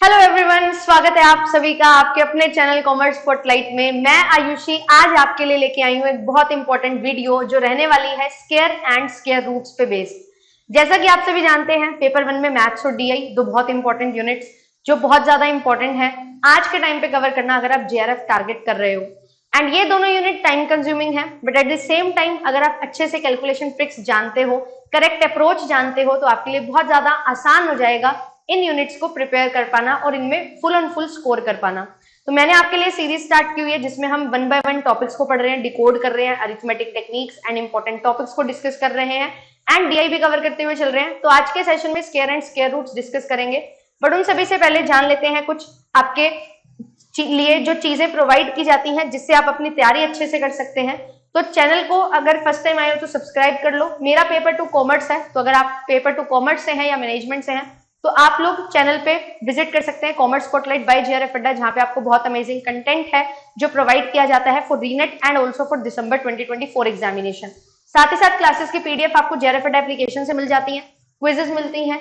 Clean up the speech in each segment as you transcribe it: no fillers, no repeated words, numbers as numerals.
Hello everyone, स्वागत है आप सभी का आपके अपने चैनल कॉमर्स स्पॉटलाइट में। मैं आयुषी आज आपके लिए लेके आई हूँ एक बहुत इंपॉर्टेंट वीडियो जो रहने वाली है स्क्वायर एंड स्क्वायर रूट्स पे बेस्ड। जैसा कि आप सभी जानते हैं, पेपर 1 में मैथ्स और डीआई दो बहुत इंपॉर्टेंट यूनिट्स जो बहुत ज्यादा इंपॉर्टेंट है आज के टाइम पे कवर करना अगर आप जेआरएफ टारगेट कर रहे हो। एंड ये दोनों यूनिट टाइम कंज्यूमिंग है, but at the same time अगर आप अच्छे से कैलकुलेशन ट्रिक्स जानते हो, करेक्ट अप्रोच जानते हो, तो आपके लिए बहुत ज्यादा आसान हो जाएगा इन यूनिट्स को प्रिपेयर कर पाना और इनमें फुल एंड फुल स्कोर कर पाना। तो मैंने आपके लिए सीरीज स्टार्ट की हुई है जिसमें हम 1 बाय 1 टॉपिक्स को पढ़ रहे हैं, डिकोड कर रहे हैं, arithmetic techniques and important topics को डिस्कस कर रहे हैं एंड डीआई भी कवर करते हुए चल रहे हैं। तो आज के सेशन में square and square roots discuss करेंगे, बट उन सभी से पहले जान लेते हैं कुछ आपके लिए जो चीजें प्रोवाइड की जाती हैं जिससे आप अपनी तैयारी अच्छे से कर सकते हैं। तो चैनल को अगर फर्स्ट टाइम आए हो तो सब्सक्राइब कर लो। मेरा पेपर 2 कॉमर्स है, तो अगर आप पेपर 2 कॉमर्स से हैं या मैनेजमेंट से हैं तो आप लोग चैनल पे विजिट कर सकते हैं कॉमर्स स्पॉटलाइट बाय जेआरएफ अड्डा, जहां पे आपको बहुत अमेजिंग कंटेंट है जो प्रोवाइड किया जाता है for re NET and also for December 2024 examination. साथ ही साथ क्लासेस की पीडीएफ आपको जेआरएफ अड्डा एप्लीकेशन से मिल जाती है, क्विजेस मिलती हैं,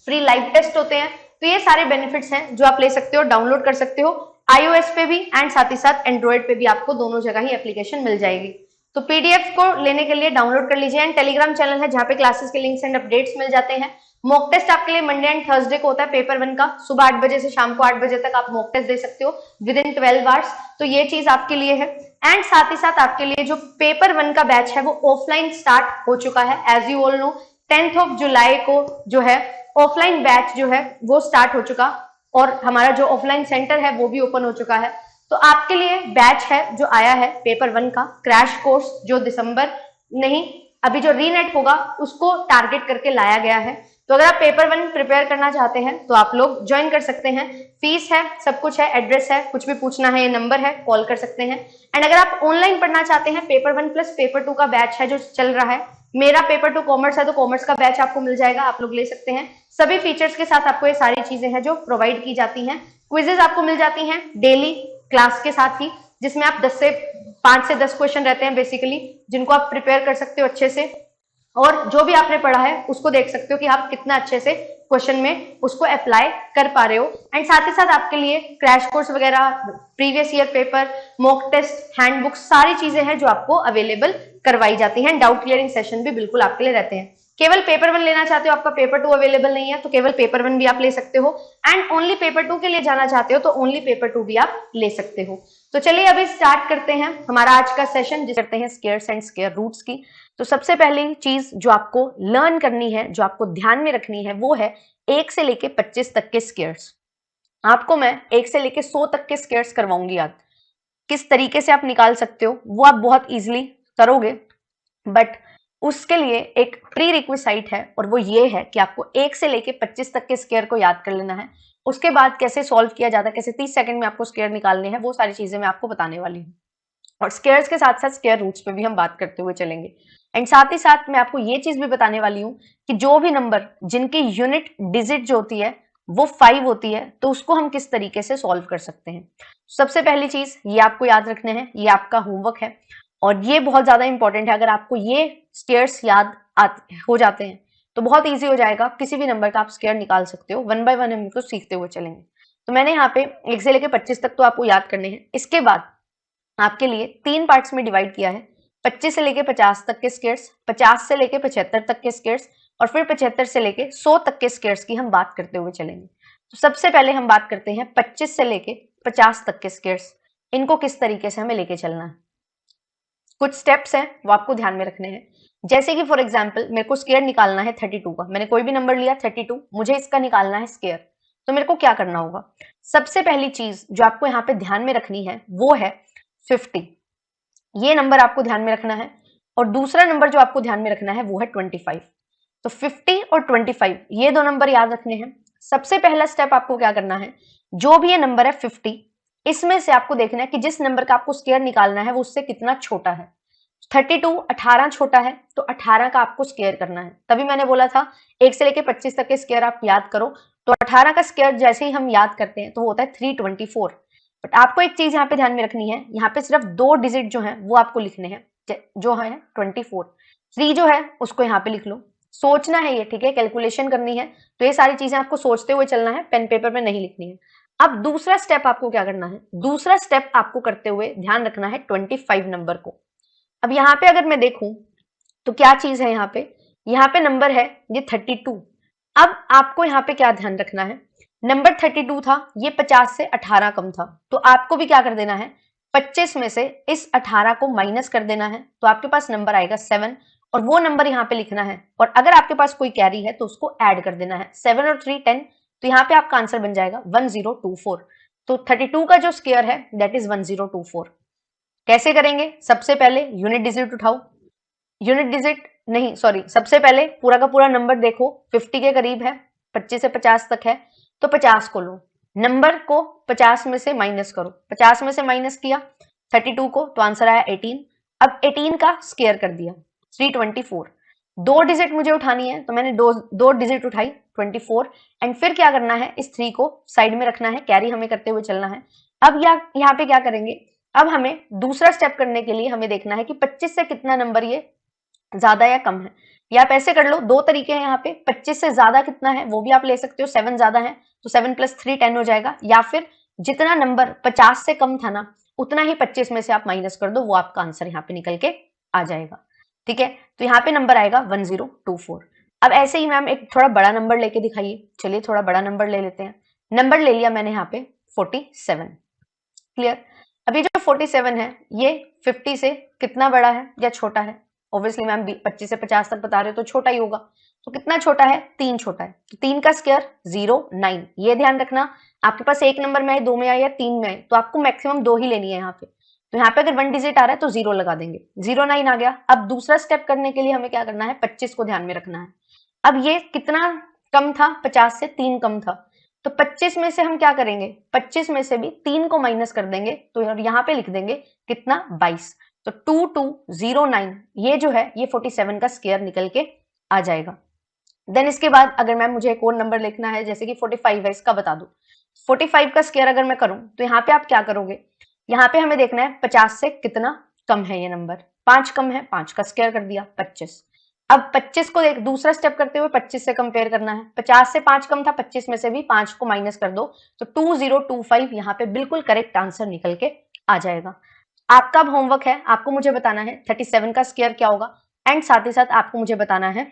फ्री लाइव टेस्ट होते हैं। तो ये सारे बेनिफिट्स हैं जो आप ले सकते हो, डाउनलोड कर सकते हो iOS पे भी एंड साथ ही साथ एंड्रॉइड पे भी आपको दोनों जगह ही एप्लीकेशन मिल जाएगी। तो पीडीएफ को लेने के लिए डाउनलोड कर लीजिए एंड टेलीग्राम चैनल है जहां पे क्लासेस के लिंक्स एंड अपडेट्स मिल जाते हैं। मॉक टेस्ट आपके लिए मंडे एंड थर्सडे को होता है पेपर 1 का, सुबह 8 बजे से शाम को 8 बजे तक आप मॉक टेस्ट दे सकते हो विद इन 12 आवर्स। तो ये चीज आपके लिए है एंड साथ ही साथ आपके लिए जो पेपर 1 का बैच है वो ऑफलाइन स्टार्ट हो चुका है। As you all know 10th of July को जो है ऑफलाइन बैच जो है वो स्टार्ट हो चुका और हमारा जो ऑफलाइन सेंटर है वो भी ओपन हो चुका है। तो आपके लिए बैच है जो आया है पेपर 1 का क्रैश कोर्स, जो दिसंबर नहीं अभी जो रीनेट होगा उसको टारगेट करके लाया गया है। तो अगर आप पेपर 1 प्रिपेयर करना चाहते हैं तो आप लोग ज्वाइन कर सकते हैं। फीस है, सब कुछ है, एड्रेस है, कुछ भी पूछना है ये नंबर है, कॉल कर सकते हैं। एंड अगर आप ऑनलाइन पढ़ना चाहते हैं, पेपर 1 प्लस पेपर 2 का बैच है जो चल रहा है। मेरा पेपर 2 कॉमर्स है तो कॉमर्स का बैच आपको मिल जाएगा, आप लोग ले सकते हैं। सभी फीचर्स के साथ आपको ये सारी चीजें हैं जो प्रोवाइड की जाती हैं। क्विजेस आपको मिल जाती हैं डेली क्लास के साथ ही, जिसमें आप 5 से 10 क्वेश्चन रहते हैं बेसिकली, जिनको आप प्रिपेयर कर सकते हो अच्छे से और जो भी आपने पढ़ा है उसको देख सकते हो कि आप कितना अच्छे से क्वेश्चन में उसको अप्लाई कर पा रहे हो। एंड साथ ही साथ आपके लिए क्रैश कोर्स वगैरह, previous year paper, mock test, handbook, सारी चीजें हैं जो आपको अवेलेबल करवाई जाती हैं। डाउट क्लियरिंग सेशन भी बिल्कुल आपके लिए रहते हैं। केवल पेपर 1 लेना चाहते हो, आपका पेपर 2 अवेलेबल नहीं है तो केवल पेपर 1 भी आप ले सकते हो एंड ओनली पेपर 2 के लिए जाना चाहते हो तो ओनली पेपर 2 भी आप ले सकते हो। तो चलिए अभी स्टार्ट करते हैं हमारा आज का सेशन, जिसे करते हैं स्क्वायर्स एंड स्क्वायर रूट्स की। तो सबसे पहली चीज जो आपको लर्न करनी है, जो आपको ध्यान में रखनी है, वो है 1 से लेके 25 तक के स्क्वायर्स। आपको मैं 1 से लेके 100 तक के स्क्वायर्स करवाऊंगी याद। किस तरीके से आप निकाल सकते हो वो आप बहुत इजीली करोगे, बट उसके लिए एक प्री रिक्विसाइट है और वो ये है कि आपको 1 से लेके 25 तक के स्क्वायर को याद कर लेना है। उसके बाद कैसे सॉल्व किया जाता है, कैसे 30 सेकंड में आपको स्क्वायर निकालने हैं, वो सारी चीजें मैं आपको बताने वाली हूँ। और स्क्वायर्स के साथ साथ स्क्वायर रूट्स पे भी हम बात करते हुए चलेंगे। एंड साथ ही साथ मैं आपको ये चीज भी बताने वाली हूँ कि जो भी नंबर जिनकी यूनिट डिजिट जो होती है वो 5 होती है तो उसको हम किस तरीके से सॉल्व कर सकते हैं। सबसे पहली चीज ये आपको याद रखने हैं, ये आपका होमवर्क है और ये बहुत ज्यादा इंपॉर्टेंट है। अगर आपको ये स्क्वायर्स याद हो जाते हैं तो बहुत ईजी हो जाएगा, किसी भी नंबर का आप स्क्वायर निकाल सकते हो। 1 बाय 1 हम इनको सीखते हुए चलेंगे। तो मैंने यहाँ पे 1 से लेके 25 तक तो आपको याद करने हैं। इसके बाद आपके लिए 3 पार्ट्स में डिवाइड किया है, 25 से लेके 50 तक के स्क्वायर्स, 50 से लेके 75 तक के स्क्वायर्स और फिर 75 से लेके 100 तक के स्क्वायर्स की हम बात करते हुए चलेंगे। तो सबसे पहले हम बात करते हैं 25 से लेके 50 तक के स्क्वायर्स। इनको किस तरीके से हमें लेके चलना है, कुछ स्टेप्स हैं वो आपको ध्यान में रखने हैं। जैसे कि फॉर एग्जाम्पल मेरे को स्क्वायर निकालना है 32 का, मैंने कोई भी नंबर लिया 32, मुझे इसका निकालना है स्क्वायर, तो मेरे को क्या करना होगा। सबसे पहली चीज जो आपको यहाँ पे ध्यान में रखनी है वो है 50। ये नंबर आपको ध्यान में रखना है और दूसरा नंबर जो आपको ध्यान में रखना है वो है 25। तो 50 और 25 ये दो नंबर याद रखने हैं। सबसे पहला स्टेप आपको क्या करना है, जो भी ये नंबर है 50, इसमें से आपको देखना है कि जिस नंबर का आपको स्क्वायर निकालना है वो उससे कितना छोटा है। 32 18 छोटा है तो 18 का आपको स्क्वायर करना है। तभी मैंने बोला था 1 से लेके 25 तक के स्क्वायर आप याद करो। तो 18 का स्क्वायर जैसे ही हम याद करते हैं तो वो होता है 324। बट आपको एक चीज यहाँ पे ध्यान में रखनी है, यहाँ पे सिर्फ 2 डिजिट जो है वो आपको लिखने हैं, जो है 24। 3 जो है उसको यहाँ पे लिख लो, सोचना है ये, ठीक है, कैलकुलेशन करनी है तो ये सारी चीजें आपको सोचते हुए चलना है, पेन पेपर में नहीं लिखनी है। अब दूसरा स्टेप आपको क्या करना है, दूसरा स्टेप आपको करते हुए ध्यान रखना है 25 नंबर को। अब यहाँ पे अगर मैं देखूं तो क्या चीज है, यहाँ पे नंबर है ये 32। अब आपको यहाँ पे क्या ध्यान रखना है, नंबर 32 था, ये 50 से 18 कम था, तो आपको भी क्या कर देना है, 25 में से इस 18 को माइनस कर देना है, तो आपके पास नंबर आएगा 7 और वो नंबर यहाँ पे लिखना है। और अगर आपके पास कोई कैरी है तो उसको ऐड कर देना है, 7 और 3 10, तो यहाँ पे आपका आंसर बन जाएगा 1024। तो 32 का जो स्क्वायर है दैट इज 1024। कैसे करेंगे, सबसे पहले यूनिट डिजिट उठाओ, यूनिट डिजिट नहीं सॉरी, सबसे पहले पूरा का पूरा नंबर देखो, 50 के करीब है, 25 से 50 तक है, तो 50 को लो, नंबर को 50 में से माइनस करो, 50 में से माइनस किया 32 को, तो आंसर आया 18। अब 18 का स्क्वायर कर दिया 324। दो डिजिट मुझे उठानी है तो मैंने दो डिजिट उठाई 24, एंड फिर क्या करना है, इस 3 को साइड में रखना है, कैरी हमें करते हुए चलना है। अब यहाँ पे क्या करेंगे, अब हमें दूसरा स्टेप करने के लिए हमें देखना है कि 25 से कितना नंबर ये ज्यादा या कम है। या आप ऐसे कर लो, दो तरीके हैं यहाँ पे, 25 से ज्यादा कितना है वो भी आप ले सकते हो, 7 ज्यादा है तो 7 + 3 10 हो जाएगा, या फिर जितना नंबर 50 से कम था ना उतना ही 25 में से आप माइनस कर दो, वो आपका आंसर यहाँ पे निकल के आ जाएगा। ठीक है, तो यहाँ पे नंबर आएगा 1024। अब ऐसे ही मैम एक थोड़ा बड़ा नंबर लेके दिखाइए, चलिए थोड़ा बड़ा नंबर ले लेते हैं। नंबर ले लिया मैंने यहाँ पे 47। क्लियर, अभी जो 47 है ये 50 से कितना बड़ा है या छोटा है, ऑब्वियसली मैम 25 से 50 तक बता रहे हो तो छोटा ही होगा, तो कितना छोटा है, 3 छोटा है, तो 3 का स्क्वायर 0 9। ये ध्यान रखना, आपके पास एक नंबर में आए, 2 में आए या 3 में आए, तो आपको मैक्सिमम 2 ही लेनी है यहाँ पे। तो यहाँ पे अगर 1 डिजिट आ रहा है तो 0 लगा देंगे, 0 9 आ गया। अब दूसरा स्टेप करने के लिए हमें क्या करना है, 25 को ध्यान में रखना है। अब ये कितना कम था, 50 से 3 कम था, तो 25 में से हम क्या करेंगे, 25 में से भी 3 को माइनस कर देंगे, तो यहाँ पे लिख देंगे कितना, 22। तो 2209 ये जो है ये 47 का स्क्वायर निकल के आ जाएगा। देन इसके बाद अगर मैम मुझे एक और नंबर लिखना है, जैसे कि 45 है, इसका बता दो। 45 का स्क्वायर अगर मैं करूं तो यहाँ पे आप क्या करोगे, यहाँ पे हमें देखना है 50 से कितना कम है, ये नंबर 5 कम है, 5 का स्क्वायर कर दिया 25। अब 25 को एक दूसरा स्टेप करते हुए 25 से कंपेयर करना है, 50 से 5 कम था, 25 में से भी 5 को माइनस कर दो, तो 2025 यहाँ पे बिल्कुल करेक्ट आंसर निकल के आ जाएगा। आपका अब होमवर्क है, आपको मुझे बताना है 37 का स्क्वायर क्या होगा, एंड साथ ही साथ आपको मुझे बताना है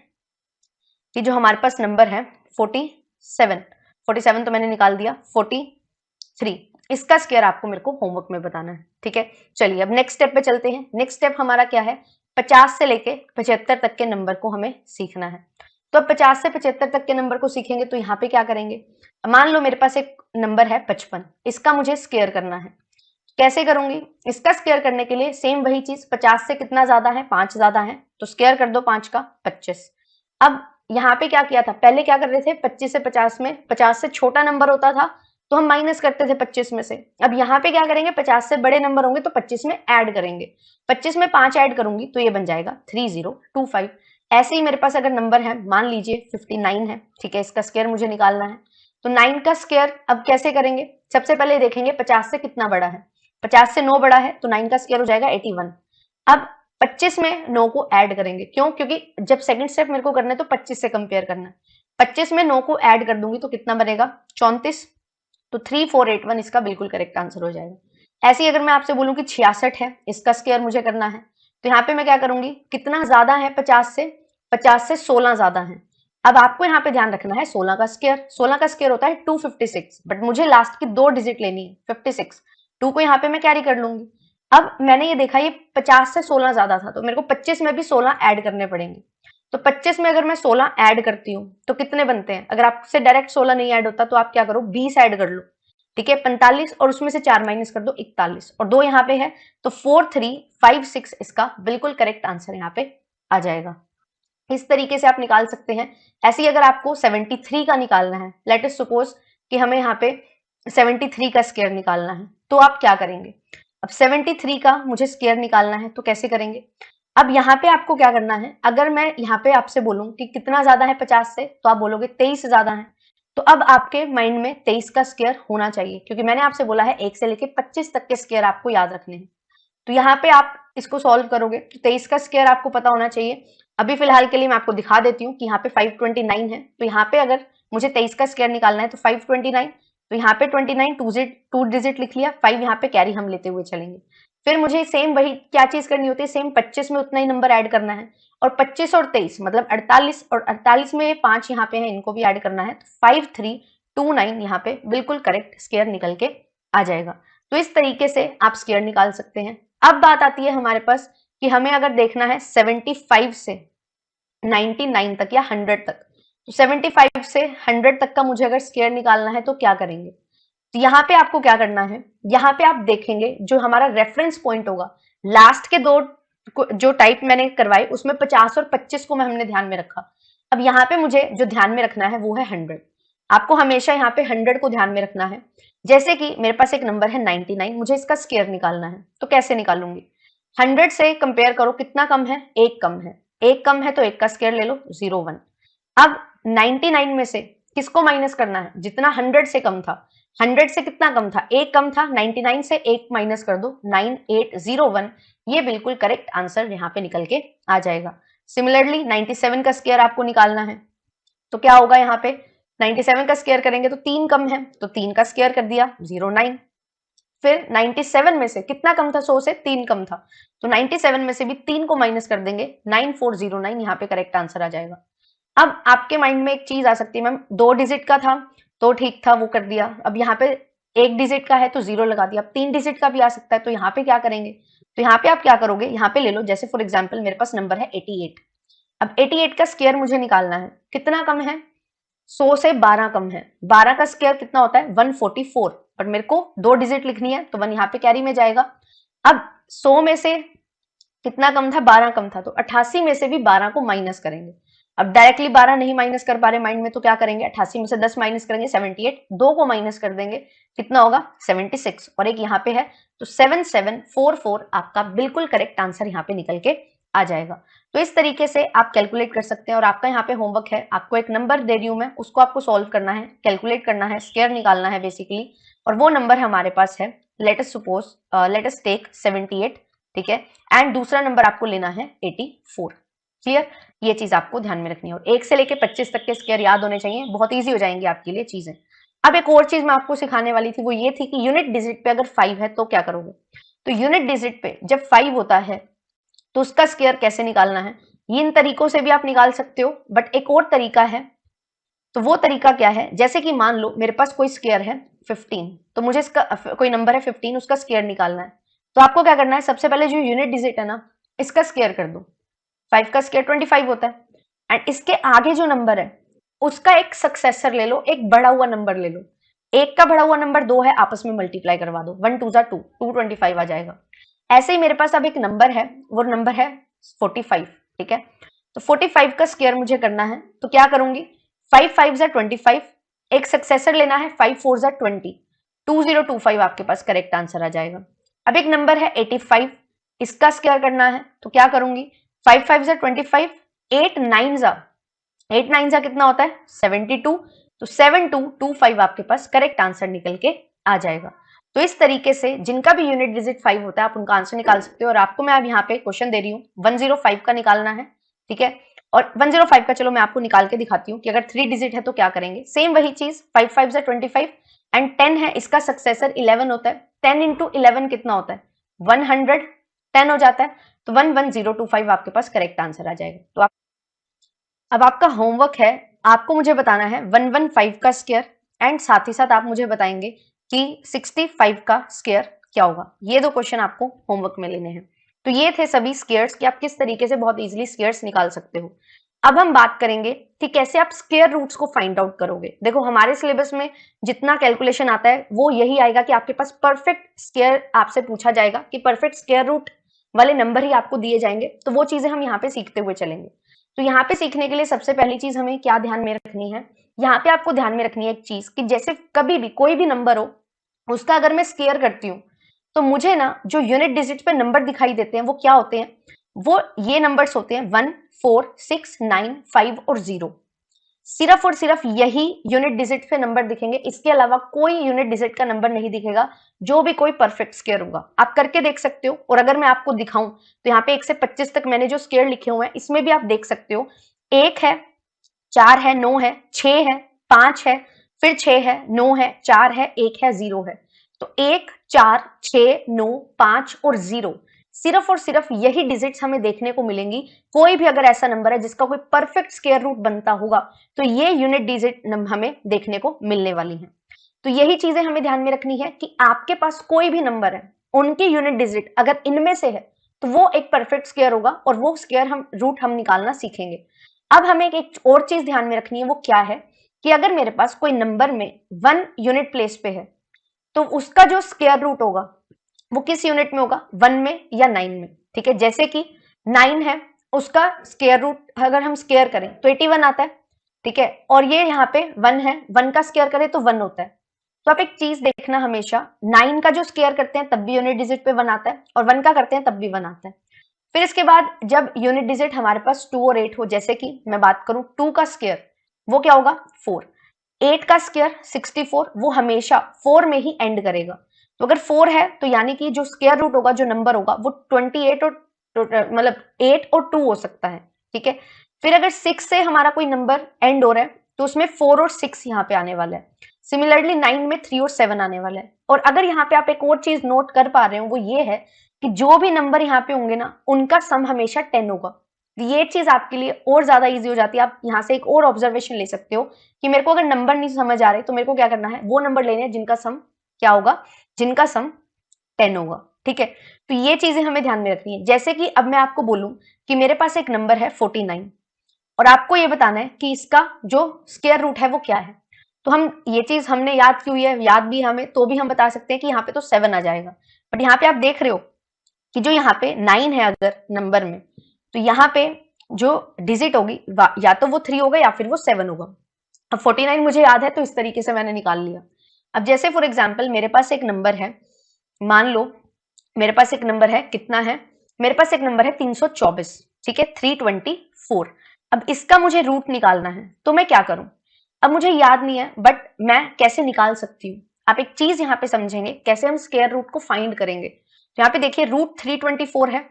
कि जो हमारे पास नंबर है 47 तो मैंने निकाल दिया, 43 इसका स्क्वायर आपको मेरे को होमवर्क में बताना है। ठीक है, चलिए अब नेक्स्ट स्टेप पे चलते हैं। नेक्स्ट स्टेप हमारा क्या है, 50 से लेके 75 तक के नंबर को हमें सीखना है। तो अब 50 से 75 तक के नंबर को सीखेंगे तो यहाँ पे क्या करेंगे, मान लो मेरे पास एक नंबर है 55, इसका मुझे स्क्वायर करना है। कैसे करूंगी, इसका स्क्वायर करने के लिए सेम वही चीज, 50 से कितना ज्यादा है, 5 ज्यादा है, तो स्क्वायर कर दो 5 का 25। अब यहाँ पे क्या किया था, पहले क्या कर रहे थे, 25 से 50 में 50 से छोटा नंबर होता था तो हम माइनस करते थे 25 में से। अब यहाँ पे क्या करेंगे, 50 से बड़े नंबर होंगे तो 25 में ऐड करेंगे, 25 में 5 ऐड करूंगी तो ये बन जाएगा 3025। ऐसे ही मेरे पास अगर नंबर है, मान लीजिए 59 है, ठीक है, इसका स्क्वायर मुझे निकालना है, तो 9 का स्क्वायर अब कैसे करेंगे, सबसे पहले देखेंगे 50 से कितना बड़ा है, 50 से 9 बड़ा है, तो 9 का स्क्वायर हो जाएगा 81। अब 25 में 9 को ऐड करेंगे, क्यों, क्योंकि जब सेकंड स्टेप मेरे को करना है तो 25 से कंपेयर करना है, 25 में 9 को ऐड कर दूंगी तो कितना बनेगा 34, तो 3481 इसका बिल्कुल करेक्ट आंसर हो जाएगा। ऐसे ही अगर मैं आपसे बोलूं कि 66 है, इसका स्क्वायर मुझे करना है, तो यहाँ पे मैं क्या करूंगी, कितना ज्यादा है 50 से 16 ज्यादा है। अब आपको यहाँ पे ध्यान रखना है 16 का स्क्वायर, 16 का स्क्वायर होता है 256, बट मुझे लास्ट की 2 डिजिट लेनी है 56, 2 को यहाँ पे मैं कैरी कर लूंगी। अब मैंने ये देखा ये 50 से 16 ज्यादा था, तो मेरे को 25 में भी 16 ऐड करने पड़ेंगे, तो 25 में अगर मैं 16 ऐड करती हूँ तो कितने बनते हैं, अगर आपसे डायरेक्ट 16 नहीं ऐड होता तो आप क्या करो 20 ऐड कर लो, ठीक है, 45, और उसमें से 4 माइनस कर दो 41, और 2 यहाँ पे है तो 4356 इसका बिल्कुल करेक्ट आंसर यहाँ पे आ जाएगा। इस तरीके से आप निकाल सकते हैं। ऐसे ही अगर आपको 73 का निकालना है, लेट अस सपोज कि हमें यहाँ पे 73 का स्क्वायर निकालना है, तो आप क्या करेंगे, अब 73 का मुझे स्क्वायर निकालना है तो कैसे करेंगे। अब यहाँ पे आपको क्या करना है, अगर मैं यहाँ पे आपसे बोलूं कि कितना ज्यादा है 50 से, तो आप बोलोगे 23 ज्यादा है, तो अब आपके माइंड में 23 का स्क्वायर होना चाहिए, क्योंकि मैंने आपसे बोला है 1 से लेके 25 तक के स्क्वायर आपको याद रखने हैं। तो यहाँ पे आप इसको सॉल्व करोगे तो 23 का स्क्वायर आपको पता होना चाहिए। अभी फिलहाल के लिए मैं आपको दिखा देती हूँ कि यहाँ पे 529 है, तो यहाँ पे अगर मुझे 23 का स्क्वायर निकालना है, तो 529, तो यहाँ पे 29 टू डिजिट लिख लिया, 5 यहाँ पे कैरी हम लेते हुए चलेंगे। फिर मुझे सेम वही क्या चीज करनी होती है, सेम 25 में उतना ही नंबर ऐड करना है, और 25 और 23 मतलब 48, और 48 में 5 यहाँ पे है, इनको भी ऐड करना है, तो 5329 यहाँ पे बिल्कुल करेक्ट स्क्वायर निकल के आ जाएगा। तो इस तरीके से आप स्क्वायर निकाल सकते हैं। अब बात आती है हमारे पास कि हमें अगर देखना है 75 से 99 तक या 100 तक, तो 75 से 100 तक का मुझे अगर स्क्वायर निकालना है तो क्या करेंगे। तो यहाँ पे आपको क्या करना है, यहाँ पे आप देखेंगे जो हमारा रेफरेंस पॉइंट होगा, लास्ट के दो जो टाइप मैंने करवाई उसमें 50 और 25 को हमने ध्यान में रखा। अब यहाँ पे मुझे जो ध्यान में रखना है वो है 100। आपको हमेशा यहाँ पे 100 को ध्यान में रखना है। जैसे कि मेरे पास एक नंबर है 99, मुझे इसका स्क्वायर निकालना है, तो कैसे निकालूंगी, 100 से कंपेयर करो, कितना कम है, एक कम है, एक कम है तो एक का स्क्वायर ले लो, 01। अब 99 में से किसको माइनस करना है, जितना 100 से कम था, 100 से कितना कम था, एक कम था, 99 से एक माइनस कर दो, 9801, ये बिल्कुल करेक्ट आंसर यहाँ पे निकल के आ जाएगा। सिमिलरली 97 का स्क्वायर आपको निकालना है, तो क्या होगा, यहाँ पे 97 का स्क्वायर करेंगे तो 3 कम है, तो 3 का स्क्वायर कर दिया, 09। फिर 97 में से कितना कम था, 100 से 3 कम था, तो 97 में से भी 3 को माइनस कर देंगे, 9409, यहाँ पे करेक्ट आंसर आ जाएगा। अब आपके माइंड में एक चीज आ सकती है, मैम 2 डिजिट का था तो ठीक था, वो कर दिया, अब यहाँ पे 1 डिजिट का है तो 0 लगा दिया, अब 3 डिजिट का भी आ सकता है, तो यहाँ पे क्या करेंगे, तो यहाँ पे आप क्या करोगे, यहाँ पे ले लो, जैसे फॉर एग्जाम्पल मेरे पास नंबर है 88। अब 88 का स्क्वायर मुझे निकालना है, कितना कम है, 100 से 12 कम है, 12 का स्क्वायर कितना होता है, 144, और मेरे को 2 डिजिट लिखनी है तो 1 यहाँ पे कैरी में जाएगा। अब 100 में से कितना कम था, 12 कम था, तो 88 में से भी 12 को माइनस करेंगे। अब डायरेक्टली 12 नहीं माइनस कर पा रहे माइंड में, तो क्या करेंगे, 88 में से 10 माइनस करेंगे, 78, 2 को माइनस कर देंगे, कितना होगा, 76, और एक यहाँ पे है, तो 7744 आपका बिल्कुल करेक्ट आंसर यहाँ पे निकल के आ जाएगा। तो इस तरीके से आप कैलकुलेट कर सकते हैं, और आपका यहाँ पे होमवर्क है, आपको एक नंबर दे रही हूं मैं, उसको आपको सॉल्व करना है, कैलकुलेट करना है, स्क्वायर निकालना है बेसिकली, और वो नंबर हमारे पास है, लेट अस टेक 78, ठीक है, एंड दूसरा नंबर आपको लेना है 84। क्लियर, ये चीज आपको ध्यान में रखनी है, और 1 से लेके 25 तक के स्क्वायर याद होने चाहिए, बहुत ईजी हो जाएंगे आपके लिए चीजें। अब एक और चीज मैं आपको सिखाने वाली थी, वो ये थी कि यूनिट डिजिट पे अगर 5 है तो क्या करोगे। तो यूनिट डिजिट पे जब 5 होता है तो उसका स्क्वायर कैसे निकालना है, इन तरीकों से भी आप निकाल सकते हो, बट एक और तरीका है, तो वो तरीका क्या है, जैसे कि मान लो मेरे पास कोई स्क्वायर है 15, तो मुझे इसका कोई नंबर है 15, उसका स्क्वायर निकालना है, तो आपको क्या करना है, सबसे पहले जो यूनिट डिजिट है ना, इसका स्क्वायर कर दो, 5 का स्क्वायर 25 होता है, एंड इसके आगे जो नंबर है उसका एक सक्सेसर ले लो, एक बढ़ा हुआ नंबर ले लो, 1 का बढ़ा हुआ नंबर 2 है, आपस में मल्टीप्लाई करवा दो, 1 2 जा 2, 225 आ जाएगा। ऐसे ही मेरे पास अब एक नंबर है, वो नंबर है 45, ठीक है, तो 45 का स्क्वायर मुझे करना है, तो क्या करूंगी, 5 5 जा 25, एक सक्सेसर लेना है, 5 4 जा 20, 2025 आपके पास करेक्ट आंसर आ जाएगा। अब एक नंबर है 85, इसका स्क्वायर करना है, तो क्या करूंगी, 5 5 जा 25, 8 9 जा कितना होता है, 72, तो 7225 आपके पास करेक्ट आंसर निकल के आ जाएगा। तो इस तरीके से जिनका भी यूनिट डिजिट 5 होता है आप उनका आंसर निकाल सकते हो, और आपको मैं अब यहाँ पे क्वेश्चन दे रही हूँ 105 का निकालना है, ठीक है, और 105 का चलो मैं आपको निकाल के दिखाती हूँ कि अगर 3 डिजिट है तो क्या करेंगे। सेम वही चीज, 5 5 जा 25 एंड 10 है, इसका सक्सेसर 11 होता है, 10 इंटू 11 कितना होता है, 110 हो जाता है, तो 11025 आपके पास करेक्ट आंसर आ जाएगा। तो अब आपका होमवर्क है, आपको मुझे बताना है 115 का स्क्वायर, एंड साथ ही साथ आप मुझे बताएंगे कि 65 का स्क्वायर क्या होगा। ये 2 क्वेश्चन आपको होमवर्क में लेने हैं। तो ये थे सभी स्क्वायर्स कि आप किस तरीके से बहुत इजीली स्क्वायर्स निकाल सकते हो। अब हम बात करेंगे कि कैसे आप स्क्वायर रूट्स को फाइंड आउट करोगे। देखो हमारे सिलेबस में जितना कैलकुलेशन आता है वो यही आएगा कि आपके पास परफेक्ट स्क्वायर आपसे पूछा जाएगा कि परफेक्ट स्क्वायर रूट वाले नंबर ही आपको दिए जाएंगे, तो वो चीजें हम यहाँ पे सीखते हुए चलेंगे। तो यहाँ पे सीखने के लिए सबसे पहली चीज हमें क्या ध्यान में रखनी है, यहाँ पे आपको ध्यान में रखनी है एक चीज कि जैसे कभी भी कोई भी नंबर हो उसका अगर मैं स्क्वायर करती हूँ तो मुझे ना जो यूनिट डिजिट पे नंबर दिखाई देते हैं वो क्या होते हैं, वो ये नंबर्स होते हैं 1 4 6 9 5 और 0। सिर्फ और सिर्फ यही यूनिट डिजिट पे नंबर दिखेंगे, इसके अलावा कोई यूनिट डिजिट का नंबर नहीं दिखेगा जो भी कोई परफेक्ट स्क्वायर होगा। आप करके देख सकते हो, और अगर मैं आपको दिखाऊं तो यहाँ पे 1 से 25 तक मैंने जो स्क्वायर लिखे हुए हैं इसमें भी आप देख सकते हो, 1 है, 4 है, 9 है, 6 है, 5 है, फिर 6 है, 9 है, 4 है, 1 है, 0 है। तो 1, 4, 6, 9, 5 और 0, सिर्फ और सिर्फ यही डिजिट्स हमें देखने को मिलेंगी। कोई भी अगर ऐसा नंबर है जिसका कोई परफेक्ट स्क्वायर रूट बनता होगा तो ये यूनिट डिजिट हमें देखने को मिलने वाली है। तो यही चीजें हमें ध्यान में रखनी है कि आपके पास कोई भी नंबर है, उनकी यूनिट डिजिट अगर इनमें से है तो वो एक परफेक्ट स्क्वायर होगा और वो स्क्वायर हम रूट हम निकालना सीखेंगे। अब हमें एक और चीज ध्यान में रखनी है, वो क्या है कि अगर मेरे पास कोई नंबर में 1 यूनिट प्लेस पे है तो उसका जो स्क्वायर रूट होगा वो किस यूनिट में होगा, 1 में या 9 में। ठीक है, जैसे कि 9 है, उसका स्क्वायर रूट अगर हम स्क्वायर करें तो 81 आता है। ठीक है, और ये यहाँ पे 1 है, 1 का स्क्वायर करें तो 1 होता है। तो आप एक चीज देखना, हमेशा 9 का जो स्क्वायर करते हैं तब भी यूनिट डिजिट पे 1 आता है और 1 का करते हैं तब भी 1 आता है। फिर इसके बाद जब यूनिट डिजिट हमारे पास 2 और 8 हो, जैसे कि मैं बात करूं 2 का स्क्वायर वो क्या होगा 4, 8 का स्क्वायर 64, वो हमेशा 4 में ही एंड करेगा। तो अगर 4 है तो यानी कि जो स्क्वायर रूट होगा, जो नंबर होगा वो 28 और मतलब 8 और 2 हो सकता है। ठीक है, फिर अगर 6 से हमारा कोई नंबर एंड हो रहा है तो उसमें 4 और 6 यहाँ पे आने वाला है। सिमिलरली 9 में 3 और 7 आने वाला है। और अगर यहाँ पे आप एक और चीज नोट कर पा रहे हो वो ये है कि जो भी नंबर यहाँ पे होंगे ना उनका सम हमेशा 10 होगा। ये चीज आपके लिए और ज्यादा इजी हो जाती है। आप यहाँ से एक और ऑब्जर्वेशन ले सकते हो कि मेरे को अगर नंबर नहीं समझ आ रहे तो मेरे को क्या करना है, वो नंबर लेने हैं जिनका सम क्या होगा, जिनका सम 10 होगा। ठीक है, तो ये चीजें हमें ध्यान में रखनी है। जैसे कि अब मैं आपको बोलूं कि मेरे पास एक नंबर है 49 और आपको ये बताना है कि इसका जो स्क्वायर रूट है वो क्या है। तो हम ये चीज हमने याद क्यों है, याद भी हमें तो भी हम बता सकते हैं कि यहाँ पे तो 7 आ जाएगा। बट यहाँ पे आप देख रहे हो कि जो यहाँ पे 9 है अगर नंबर में, तो यहाँ पे जो डिजिट होगी या तो वो 3 होगा या फिर वो 7 होगा। अब 49 मुझे याद है तो इस तरीके से मैंने निकाल लिया। अब जैसे फॉर एग्जाम्पल मेरे पास एक नंबर है, मान लो मेरे पास एक नंबर है, कितना है, मेरे पास एक नंबर है 324। ठीक है, 324। अब इसका मुझे रूट निकालना है तो मैं क्या करूं, अब मुझे याद नहीं है बट मैं कैसे निकाल सकती हूँ। आप एक चीज यहाँ पे समझेंगे कैसे हम स्क्वायर रूट को फाइंड करेंगे। तो यहाँ पे देखिए रूट 324 है।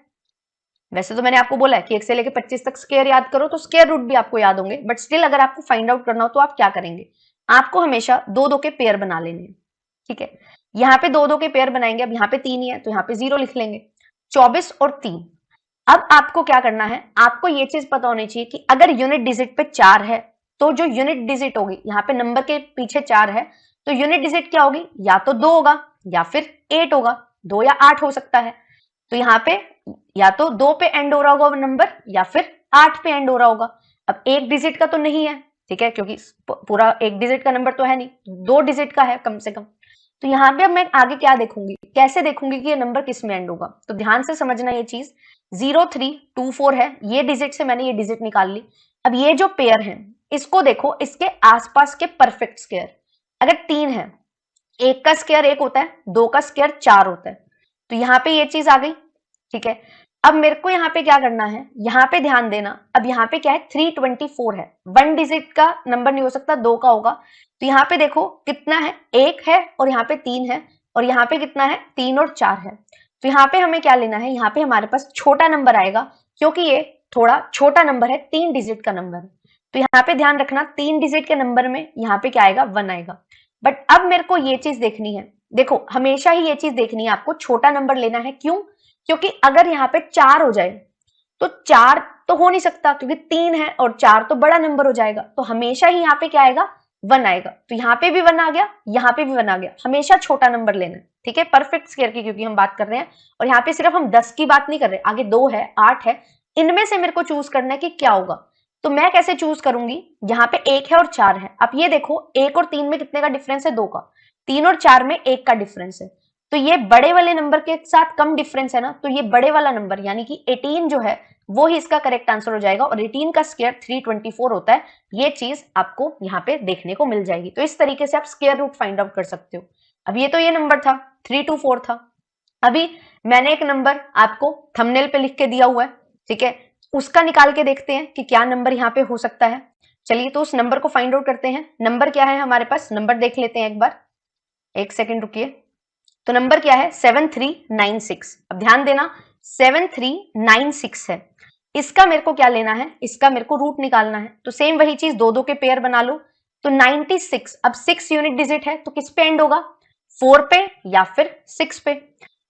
वैसे तो मैंने आपको बोला है कि 1 से लेकर 25 तक स्क्वायर याद करो तो स्क्वायर रूट भी आपको याद होंगे, बट स्टिल अगर आपको फाइंड आउट करना हो तो आप क्या करेंगे, आपको हमेशा 2-2 के पेयर बना लेने हैं। ठीक है, यहाँ पे 2-2 के पेयर बनाएंगे। अब यहाँ पे 3 ही है तो यहाँ पे 0 लिख लेंगे, 24 और 3। अब आपको क्या करना है, आपको ये चीज पता होनी चाहिए कि अगर यूनिट डिजिट पे 4 है तो जो यूनिट डिजिट होगी, यहाँ पे नंबर के पीछे 4 है तो यूनिट डिजिट क्या होगी, या तो 2 होगा या फिर 8 होगा, 2 या 8 हो सकता है। तो यहाँ पे या तो 2 पे एंड हो रहा होगा नंबर या फिर 8 पे एंड हो रहा होगा। अब एक डिजिट का तो नहीं है, ठीक है, क्योंकि पूरा एक डिजिट का नंबर तो है नहीं, 2 डिजिट का है कम से कम। तो यहाँ पे अब मैं आगे क्या देखूंगी, कैसे देखूंगी कि ये नंबर किस में एंड होगा। तो ध्यान से समझना ये चीज, 0324 है, ये डिजिट से मैंने ये डिजिट निकाल ली। अब ये जो पेयर है इसको देखो, इसके आसपास के परफेक्ट स्क्वायर, अगर 3 है, 1 का स्क्वायर 1 होता है, 2 का स्क्वायर 4 होता है। तो यहाँ पे ये चीज आ गई। ठीक है, अब मेरे को यहाँ पे क्या करना है, यहाँ पे ध्यान देना। अब यहाँ पे क्या है, 324 है, 1 डिजिट का नंबर नहीं हो सकता, 2 का होगा। तो यहाँ पे देखो कितना है, 1 है और यहाँ पे 3 है, और यहाँ पे कितना है, 3 और 4 है। तो यहाँ पे हमें क्या लेना है, यहाँ पे हमारे पास छोटा नंबर आएगा क्योंकि ये थोड़ा छोटा नंबर है, 3 डिजिट का नंबर है। तो यहाँ पे ध्यान रखना 3 डिजिट के नंबर में यहाँ पे क्या आएगा, 1 आएगा। बट अब मेरे को ये चीज देखनी है, देखो हमेशा ही ये चीज देखनी है आपको, छोटा नंबर लेना है। क्यों, क्योंकि अगर यहाँ पे 4 हो जाए तो 4 तो हो नहीं सकता क्योंकि 3 है और 4 तो बड़ा नंबर हो जाएगा। तो हमेशा ही यहाँ पे क्या आएगा, 1 आएगा। तो यहाँ पे भी 1 आ गया, यहाँ पे भी 1 आ गया। हमेशा छोटा नंबर लेना है, ठीक है, परफेक्ट स्क्वायर की क्योंकि हम बात कर रहे हैं। और यहाँ पे सिर्फ हम 10 की बात नहीं कर रहे, आगे 2 है, 8 है, इनमें से मेरे को चूज करना है कि क्या होगा। तो मैं कैसे चूज करूंगी, यहाँ पे 1 है और 4 है। अब ये देखो 1 और 3 में कितने का डिफरेंस है, 2 का। 3 और 4 में 1 का डिफरेंस है। तो ये बड़े वाले नंबर के साथ कम डिफरेंस है ना, तो ये बड़े वाला नंबर यानी कि 18 जो है वो ही इसका करेक्ट आंसर हो जाएगा। और 18 का स्क्वायर 324 होता है। ये चीज आपको यहाँ पे देखने को मिल जाएगी। तो इस तरीके से आप स्क्वायर रूट फाइंड आउट कर सकते हो। अब ये तो ये नंबर था, 324 था। अभी मैंने एक नंबर आपको थंबनेल पे लिख के दिया हुआ है, ठीक है, उसका निकाल के देखते हैं कि क्या नंबर यहाँ पे हो सकता है। चलिए तो उस नंबर को फाइंड आउट करते हैं। नंबर क्या है हमारे पास, नंबर देख लेते हैं एक बार, एक सेकेंड रुकिए। तो नंबर क्या है, 7396। अब ध्यान देना 7396 है। इसका मेरे को क्या लेना है, इसका मेरे को रूट निकालना है। तो सेम वही चीज, 2-2 के पेयर बना लो। तो 96 अब 6 यूनिट डिजिट है तो किस पे एंड होगा, 4 पे या फिर 6 पे।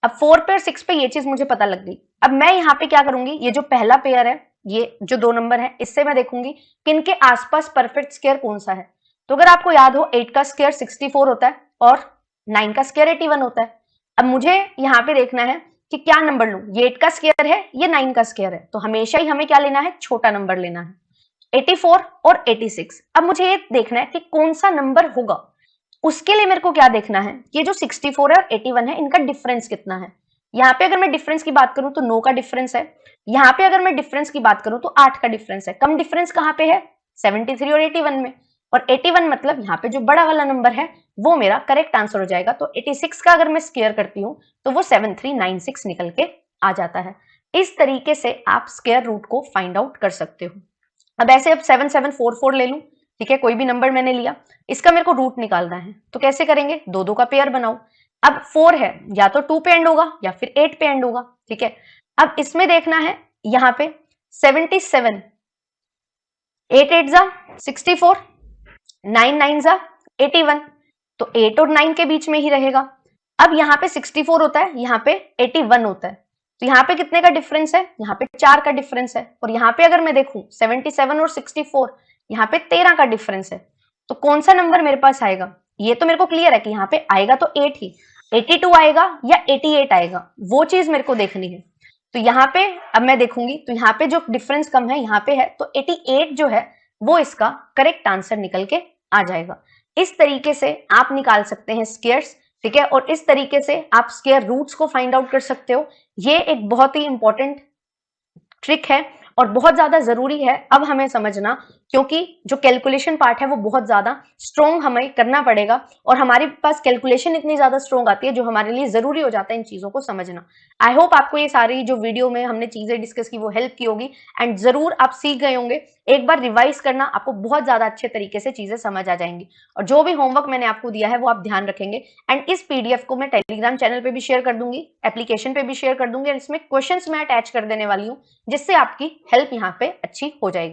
अब 4 पे और 6 पे ये चीज मुझे पता लग गई। अब मैं यहाँ पे क्या करूंगी, ये जो पहला पेयर है, ये जो 2 नंबर है, इससे मैं देखूंगी कि इनके आसपास परफेक्ट स्क्वायर कौन सा है। तो अगर आपको याद हो 8 का स्क्वायर 64 होता है और 9 का स्क्वायर 81 होता है। अब मुझे यहाँ पे देखना है कि क्या नंबर लूं, ये 8 का स्क्वायर है, ये 9 का स्क्वायर है, तो हमेशा ही हमें क्या लेना है, छोटा नंबर लेना है, 84 और 86। अब मुझे ये देखना है कि कौन सा नंबर होगा। उसके लिए मेरे को क्या देखना है, ये जो 64 है और 81 है, इनका डिफरेंस कितना है। यहाँ पे अगर मैं डिफरेंस की बात करूं तो 9 का डिफरेंस है। यहाँ पे अगर मैं डिफरेंस की बात करूं तो 8 का डिफरेंस है। कम डिफरेंस कहाँ पे है, 73 और 81 में। और 81 मतलब यहाँ पे जो बड़ा वाला नंबर है वो मेरा करेक्ट आंसर हो जाएगा। तो 86 का अगर मैं स्क्वायर करती हूँ तो वो 7396 निकल के आ जाता है। इस तरीके से आप स्क्वायर रूट को फाइंड आउट कर सकते हो। अब ऐसे अब 7744 ले लूं, ठीक है, कोई भी नंबर मैंने लिया, इसका मेरे को रूट निकालना है, तो कैसे करेंगे, दो दो का पेयर बनाओ। अब 4 है, या तो 2 पे एंड होगा या फिर 8 पे एंड होगा, ठीक है। अब इसमें देखना है, यहाँ पे 77, 8 8 जा 64, 9 9 जा 81, तो 8 और 9 के बीच में ही रहेगा। अब यहाँ पे 64 होता है, यहाँ पे 81 होता है, तो यहाँ पे कितने का डिफरेंस है, यहाँ पे 4 का डिफरेंस है। और यहाँ पे अगर मैं देखूं 77 और 64, यहाँ पे 13 का डिफरेंस है। तो कौन सा नंबर मेरे पास आएगा, ये तो मेरे को क्लियर है कि यहाँ पे आएगा तो 8 ही, 82 आएगा या 88 आएगा, वो चीज मेरे को देखनी है। तो यहाँ पे अब मैं देखूंगी तो यहाँ पे जो डिफरेंस कम है यहाँ पे है, तो 88 जो है वो इसका करेक्ट आंसर निकल के आ जाएगा। इस तरीके से आप निकाल सकते हैं स्क्वायर्स, ठीक है, और इस तरीके से आप स्क्वायर रूट्स को फाइंड आउट कर सकते हो। ये एक बहुत ही इंपॉर्टेंट ट्रिक है और बहुत ज्यादा जरूरी है अब हमें समझना, क्योंकि जो कैलकुलेशन पार्ट है वो बहुत ज्यादा स्ट्रॉन्ग हमें करना पड़ेगा और हमारे पास कैलकुलेशन इतनी ज्यादा स्ट्रॉन्ग आती है जो हमारे लिए जरूरी हो जाता है इन चीजों को समझना। आई होप आपको ये सारी जो वीडियो में हमने चीजें डिस्कस की वो हेल्प की होगी एंड जरूर आप सीख गए होंगे। एक बार रिवाइज करना, आपको बहुत ज्यादा अच्छे तरीके से चीजें समझ आ जाएंगी। और जो भी होमवर्क मैंने आपको दिया है वो आप ध्यान रखेंगे। एंड इस पीडीएफ को मैं टेलीग्राम चैनल पे भी शेयर कर दूंगी, एप्लीकेशन पे भी शेयर कर दूंगी, और इसमें क्वेश्चंस मैं अटैच कर देने वाली हूँ जिससे आपकी हेल्प यहाँ पे अच्छी हो जाएगी।